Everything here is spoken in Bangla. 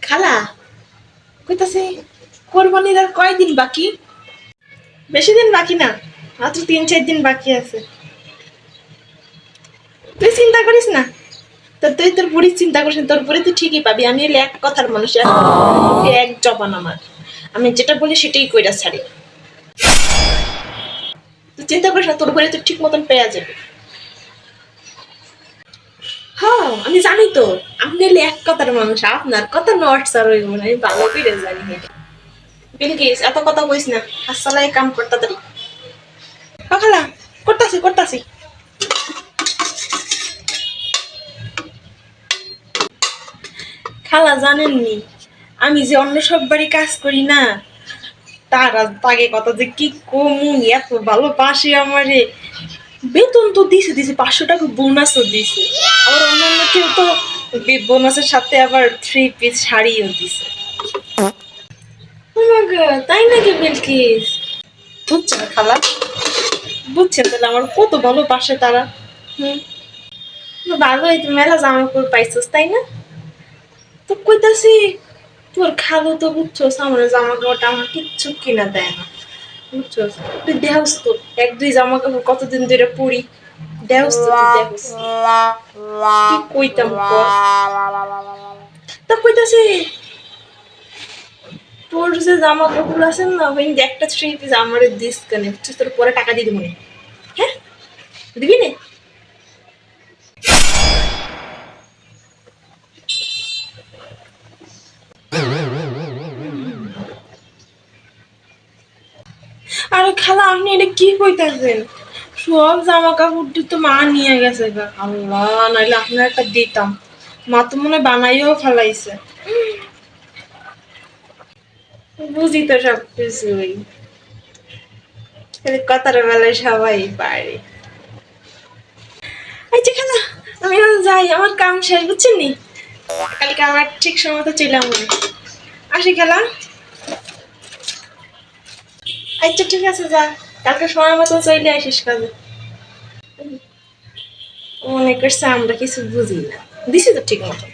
খালা কইতাছি কোরবানির আর কয়দিন বাকি? বেশি দিন বাকি না, মাত্র 3-4 দিন বাকি আছে। তুই চিন্তা করিস না, তুই তোর বুড়ি চিন্তা করিস না, তোর বুড়ি তুই ঠিকই পাবি। আমি হলে এক কথার মানুষ, এক জবান আমার। আমি যেটা বলি সেটাই কইরা ছাড়ি। তুই চিন্তা করিস না, তোর বুড়ি তুই ঠিক মতন পেয়ে যাবে। হ্যাঁ আমি জানি তো, আপনি হলে এক কথার মানুষ, আপনার কথা নড়ছাড় হইব না, আমি ভালো করে জানি এটা। বিলকিস এত কথা কইস না, আসসালাই কাম করতে তাড়াতাড়ি। খালা করতাছি করতাছি। খালা জানেননি, আমি যে অন্য সব বাড়ি কাজ করি না, তারা তাকে কথা যে কি কমু, এত ভালোবাসে আমারে। বেতন তো দিছে দিছে, 500 টাকা বোনাসও দিছে। আবার অন্যান্য কেউ তো বোনাসের সাথে আবার 3 পিস শাড়িও দিছে। ও মা গো, তাই নাকি বিলকিস? বুঝছেন খালা, বুঝছেন তাহলে আমার কত ভালোবাসে তারা। হুম, ভালোই তো মেলা জামা কাপড় পাইছিস তাই না? তো কইতাছি তোর খালু তো বুঝছোস আমার জামা কাপড়টা আমার কিচ্ছু কিনা দেয় না, বুঝছোস? তুই দেহস তো 1-2 জামা কাপড় কতদিন ধরে পরি, দেহস তো তুই দেহস। কি কইতাম কর। তা কইতাছি তোর যে জামা কাপড় আছে না, ওই একটা 3 পিস আমারে দিস কেন, বুঝছিস? তোর পরে টাকা দিয়ে দিব না। হ্যাঁ দিবি না? আরে খালা আপনি এটা কি কইতাছেন? সব জামা কাপড় তো মা নিয়ে গেছে গা। আল্লাহ, নাইলে আপনার একটা দিতাম। মা তো মনে হয় বানাইও ফেলাইছে। বুঝি তো সব কিছুই, খালি কথার বেলায় সবাই পারে। আচ্ছা খালা, আমি এখন যাই, আমার কাম শেষ, বুঝছেন নি? কালকে আমার ঠিক সময় মতো চলে মনে আসি খালা। আচ্ছা ঠিক আছে, যা, কালকে সময় মতো চলে আসিস কাজে। মনে করছে আমরা কিছু বুঝি না, দিছি তো ঠিক মতো।